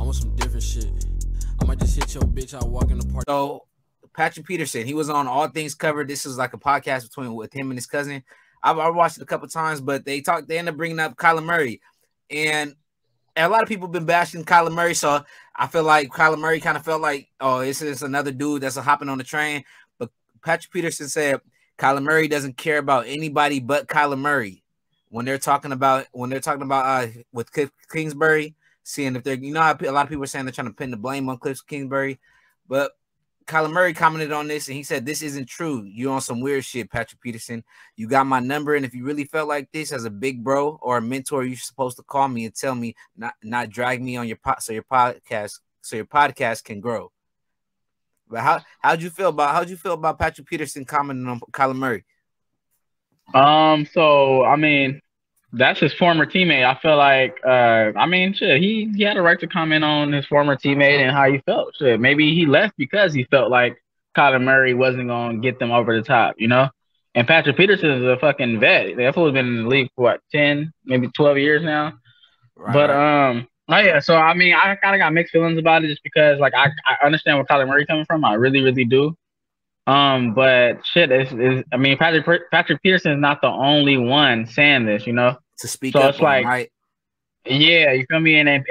want some different shit. I might just hit your bitch. I walk in the park. So Patrick Peterson, he was on All Things Covered. This is like a podcast with him and his cousin. I watched it a couple times, but they end up bringing up Kyler Murray, and a lot of people have been bashing Kyler Murray. So I feel like Kyler Murray kind of felt like, oh, it's another dude that's hopping on the train. But Patrick Peterson said Kyler Murray doesn't care about anybody but Kyler Murray when they're talking about with Cliff Kingsbury, seeing if they're, how a lot of people are saying they're trying to pin the blame on Cliff Kingsbury, but Kyler Murray commented on this, and he said, this isn't true. You're on some weird shit, Patrick Peterson. You got my number, and if you really felt like this as a big bro or a mentor, you're supposed to call me and tell me, not drag me on your podcast can grow. But how'd you feel about Patrick Peterson commenting on Kyler Murray? So I mean, that's his former teammate. I feel like, shit, he had a right to comment on his former teammate and how he felt. Shit, maybe he left because he felt like Kyler Murray wasn't going to get them over the top, And Patrick Peterson is a fucking vet. That fool's been in the league for, what, 10, maybe 12 years now? Right. But, yeah, so, I mean, I kind of got mixed feelings about it just because, like, I understand where Kyler Murray coming from. I really, really do. But shit, Patrick Peterson is not the only one saying this, to speak so up. It's like, right? Yeah, you feel me? And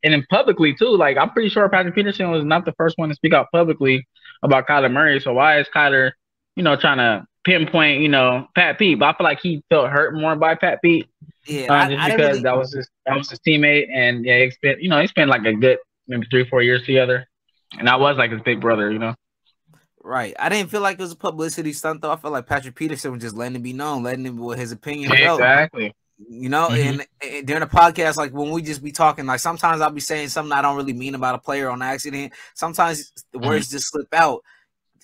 and publicly too. Like, I'm pretty sure Patrick Peterson was not the first one to speak out publicly about Kyler Murray. So why is Kyler, trying to pinpoint, Pat Pete? But I feel like he felt hurt more by Pat Pete. Yeah, just because that was his teammate, and yeah, he spent like a good maybe 3-4 years together, and I was like his big brother, Right. I didn't feel like it was a publicity stunt, though. I felt like Patrick Peterson was just letting it be known, letting him with his opinion. Exactly. And during the podcast, like when we just be talking, like sometimes I'll be saying something I don't really mean about a player on accident. Sometimes the words just slip out.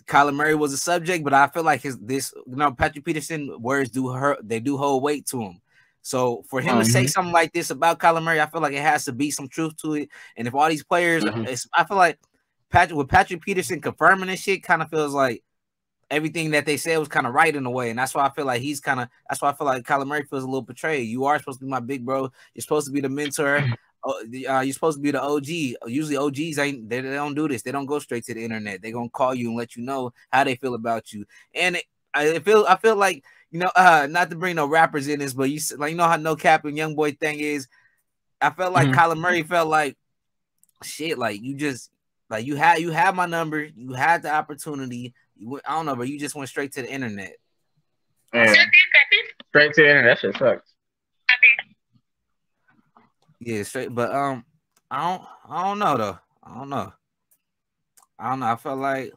Kyler Murray was a subject, but I feel like Patrick Peterson words do hold weight to him. So for him to say something like this about Kyler Murray, I feel like it has to be some truth to it. And if all these players, I feel like Patrick Peterson confirming this shit kind of feels like everything that they said was kind of right in a way. And that's why I feel like that's why I feel like Kyler Murray feels a little betrayed. You are supposed to be my big bro. You're supposed to be the mentor. You're supposed to be the OG. Usually OGs they don't do this. They don't go straight to the internet. They're going to call you and let you know how they feel about you. And I feel like, not to bring no rappers in this, but how No Cap and Young Boy thing is, I felt like Kyler Murray felt like shit, like you just, like you had my number, you had the opportunity. I don't know, but you just went straight to the internet. Yeah. Straight to the internet. That shit sucks. Yeah, straight. But I don't know though. I don't know. I felt like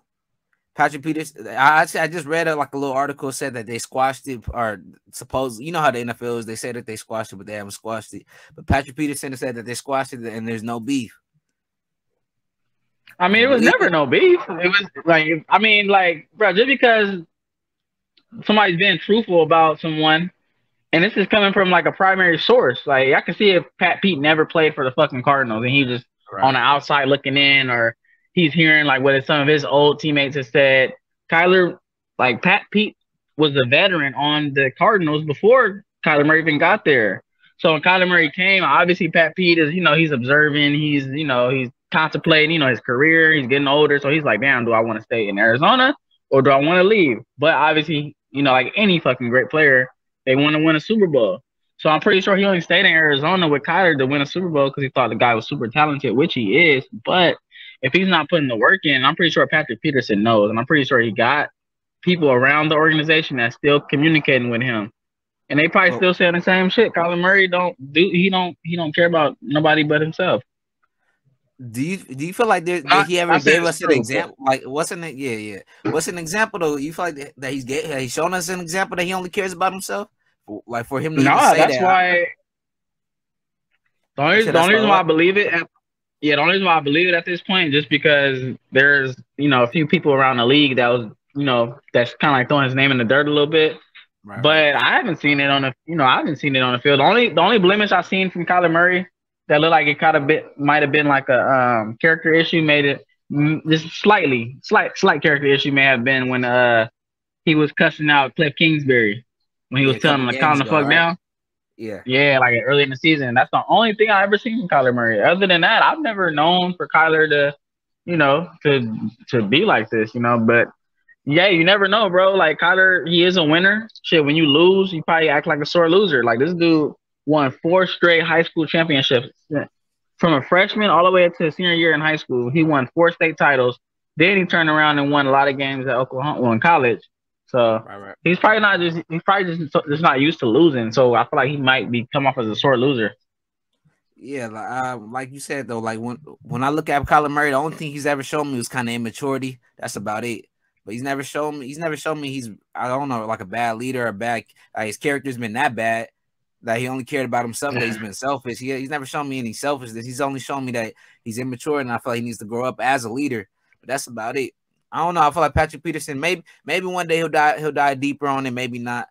Patrick Peterson. I just read like a little article said that they squashed it, or suppose how the NFL is. They said that they squashed it, but they haven't squashed it. But Patrick Peterson said that they squashed it and there's no beef. I mean, it was never no beef. It was like, bro, just because somebody's being truthful about someone, and this is coming from like a primary source, like I can see if Pat Pete never played for the fucking Cardinals and he just on the outside looking in, or he's hearing like what some of his old teammates have said. Kyler, like Pat Pete was a veteran on the Cardinals before Kyler Murray even got there. So when Kyler Murray came, obviously Pat Pete is, he's observing, he's contemplating, his career. He's getting older, so he's like, damn, do I want to stay in Arizona or do I want to leave? But obviously, like any fucking great player, they want to win a Super Bowl. So I'm pretty sure he only stayed in Arizona with Kyler to win a Super Bowl because he thought the guy was super talented, which he is. But if he's not putting the work in, I'm pretty sure Patrick Peterson knows, and I'm pretty sure he got people around the organization that's still communicating with him. And they probably still saying the same shit. Kyler Murray don't care about nobody but himself. Do you feel like did he ever gave us an example? Like what's an example though? You feel like that he's shown us an example that he only cares about himself? Like for him to say that's why. The only reason why I believe it. The only reason why I believe it at this point, just because there's a few people around the league that was that's kind of like throwing his name in the dirt a little bit. Right. But I haven't seen it on the field. The only blemish I've seen from Kyler Murray that looked like it might have been like a character issue, made it just slight character issue may have been when he was cussing out Cliff Kingsbury when he was telling him to calm the fuck down. Yeah, like early in the season. That's the only thing I ever seen from Kyler Murray. Other than that, I've never known for Kyler to, to be like this, But yeah, you never know, bro. Like Kyler, he is a winner. Shit, when you lose, you probably act like a sore loser. Like this dude won 4 straight high school championships. From a freshman all the way up to his senior year in high school, he won 4 state titles. Then he turned around and won a lot of games at Oklahoma in college. So he's probably just not used to losing. So I feel like he might be come off as a sore loser. Yeah, like you said though, like when I look at Kyler Murray, the only thing he's ever shown me was kind of immaturity. That's about it. But he's never shown me he's, I don't know, like a bad leader or his character's been that bad that he only cared about himself, that he's been selfish. He's never shown me any selfishness. He's only shown me that he's immature, and I feel like he needs to grow up as a leader. But that's about it. I don't know. I feel like Patrick Peterson, maybe one day he'll dive deeper on it, maybe not.